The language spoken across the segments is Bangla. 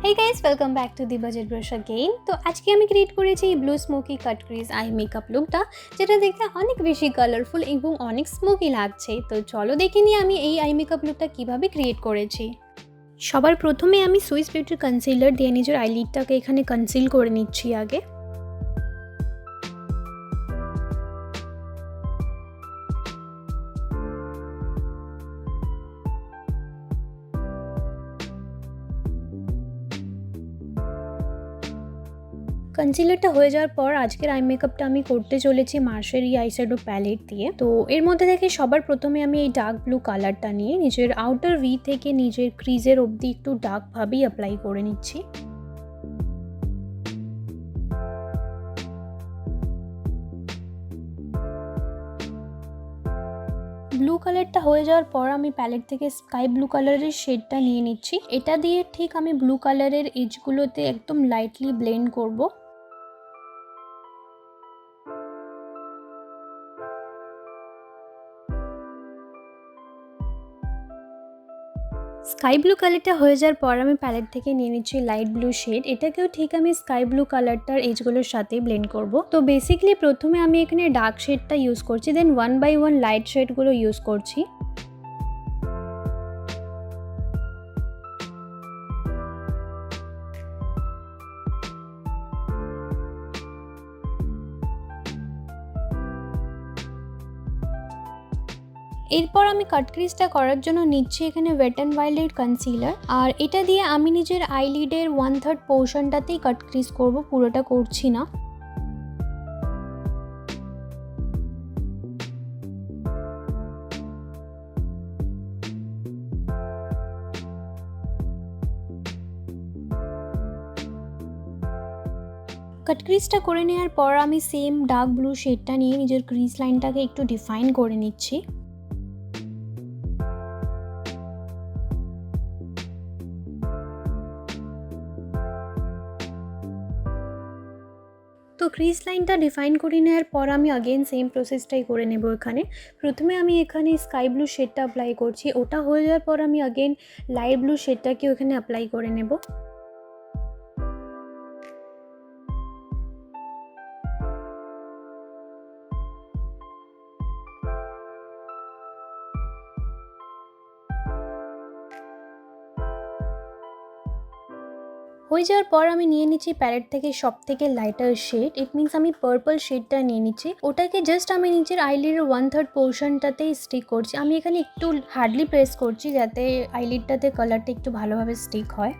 Hey guys, welcome back to the budget brush again. তো আজকে আমি ক্রিয়েট করেছি blue smoky cut crease I makeup লুকটা, যেটা দেখতে অনেক বেশি কালারফুল এবং অনেক স্মোকি লাগছে। তো চলো দেখে নিই আমি এই আই মেকআপ লুকটা কিভাবে ক্রিয়েট করেছি। সবার প্রথমে আমি সুইস বিউটির কনসিলার দিয়ে নিজের আইলিডটাকে এখানে কনসিল করে নিচ্ছি আগে। কনসিলারটা হয়ে যাওয়ার পর আজকের আই মেকআপটা আমি করতে চলেছি মার্শের এই আইশ্যাডো প্যালেট দিয়ে। তো এর মধ্যে থেকে সবার প্রথমে আমি এই ডার্ক ব্লু কালারটা নিয়ে নিজের আউটার ভি থেকে নিজের ক্রিজের অবধি একটু ডার্কভাবেই অ্যাপ্লাই করে নিচ্ছি। ব্লু কালারটা হয়ে যাওয়ার পর আমি প্যালেট থেকে স্কাই ব্লু কালারের শেডটা নিয়ে নিচ্ছি। এটা দিয়ে ঠিক আমি ব্লু কালারের এজগুলোতে একদম লাইটলি ব্লেন্ড করব। স্কাই ব্লু কালারটা হয়ে যাওয়ার পর আমি প্যালেট থেকে নিয়ে নিচ্ছি লাইট ব্লু শেড। এটাকেও ঠিক আমি স্কাই ব্লু কালারটার এজগুলোর সাথে ব্লেন্ড করব। তো বেসিক্যালি প্রথমে আমি এখানে ডার্ক শেডটা ইউজ করছি, then one by one light শেডগুলো ইউজ করছি। এরপর আমি কাট ক্রিজটা করার জন্য নিচ্ছি এখানে ওয়েট অ্যান্ড ওয়াইল্ডের কনসিলার, আর এটা দিয়ে আমি নিজের আইলিডের 1/3 পোর্শনটাতেই কাট ক্রিজ করব, পুরোটা করছি না। কাট ক্রিজটা করে নেওয়ার পর আমি সেম ডার্ক ব্লু শেডটা নিয়ে নিজের ক্রিজ লাইনটাকে একটু ডিফাইন করে নিচ্ছি। তো ক্রিজ লাইনটা ডিফাইন করে নেওয়ার পর আমি আগেন সেম প্রসেসটাই করে নেব। এখানে প্রথমে আমি এখানে স্কাই ব্লু শেডটা অ্যাপ্লাই করছি, ওটা হয়ে যাওয়ার পর আমি আগেন লাইট ব্লু শেডটাকেও এখানে অ্যাপ্লাই করে নেব। হয়ে যাওয়ার পর আমি নিয়ে নিচ্ছি প্যালেট থেকে সব থেকে লাইটার শেড, ইট মিনস আমি পার্পল শেডটা নিয়ে নিচ্ছি। ওটাকে জাস্ট আমি নিচের আইলিডের 1/3 পোর্শনটাতেই স্টিক করছি। আমি এখানে একটু হার্ডলি প্রেস করছি যাতে আইলিডটাতে কালারটা একটু ভালোভাবে স্টিক হয়।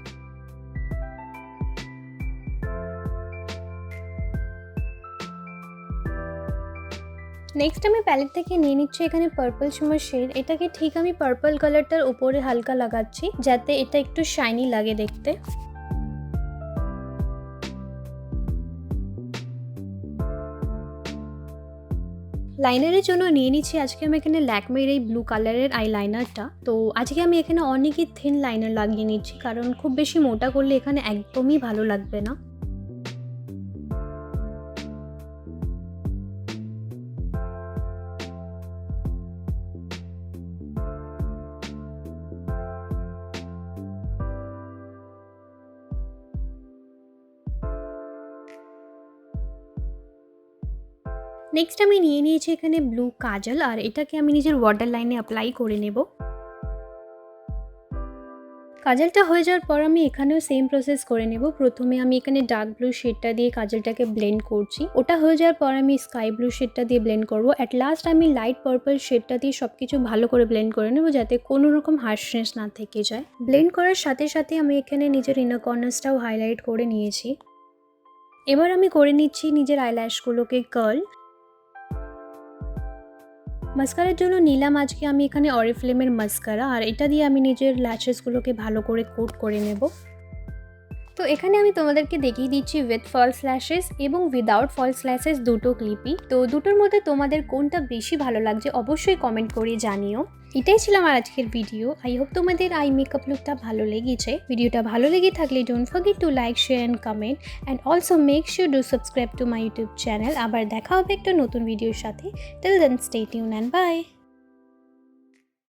নেক্সট আমি প্যালেট থেকে নিয়ে নিচ্ছি এখানে পার্পল শিমার শেড। এটাকে ঠিক আমি পার্পল কালারটার উপরে হালকা লাগাচ্ছি যাতে এটা একটু শাইনি লাগে দেখতে। লাইনারের জন্য নিয়ে নিচ্ছি আজকে আমি এখানে ল্যাকমের এই ব্লু কালারের আই লাইনারটা। তো আজকে আমি এখানে অনেকই থিন লাইনার লাগিয়ে নিচ্ছি, কারণ খুব বেশি মোটা করলে এখানে একদমই ভালো লাগবে না। নেক্সট আমি নিয়ে নিয়েছি এখানে ব্লু কাজল, আর এটাকে আমি নিজের ওয়াটার লাইনে অ্যাপ্লাই করে নেব। কাজলটা হয়ে যাওয়ার পর আমি এখানেও সেম প্রসেস করে নেব। প্রথমে আমি এখানে ডার্ক ব্লু শেডটা দিয়ে কাজলটাকে ব্লেন্ড করছি, ওটা হয়ে যাওয়ার পর আমি স্কাই ব্লু শেডটা দিয়ে ব্লেন্ড করব। অ্যাট লাস্ট আমি লাইট পার্পল শেডটা দিয়ে সব কিছু ভালো করে ব্লেন্ড করে নেব যাতে কোনো রকম হার্শনেস না থেকে যায়। ব্লেন্ড করার সাথে সাথে আমি এখানে নিজের ইনার কর্নার্সটাও হাইলাইট করে নিয়েছি। এবার আমি করে নিচ্ছি নিজের আইল্যাশগুলোকে কার্ল। মাস্কারার জন্য নিলাম আজকে আমি এখানে অরিফ্লেমের মাস্কারা, আর এটা দিয়ে আমি নিজের ল্যাশেসগুলোকে ভালো করে কোট করে নেব। তো এখানে আমি তোমাদেরকে দেখিয়ে দিচ্ছি উইথ ফলস ল্যাশেস এবং উইদাউট ফলস ল্যাশেস দুটো ক্লিপই। তো দুটোর মধ্যে তোমাদের কোনটা বেশি ভালো লাগছে অবশ্যই কমেন্ট করে জানিও। এটাই ছিল আমার আজকের ভিডিও। আই হোপ তোমাদের আই মেকআপ লুকটা ভালো লেগেছে। ভিডিওটা ভালো লেগে থাকলে don't forget to like, share and comment, and also make sure to subscribe to my YouTube channel. আবার দেখা হবে একটা নতুন ভিডিওর সাথে। Till then stay tune and by.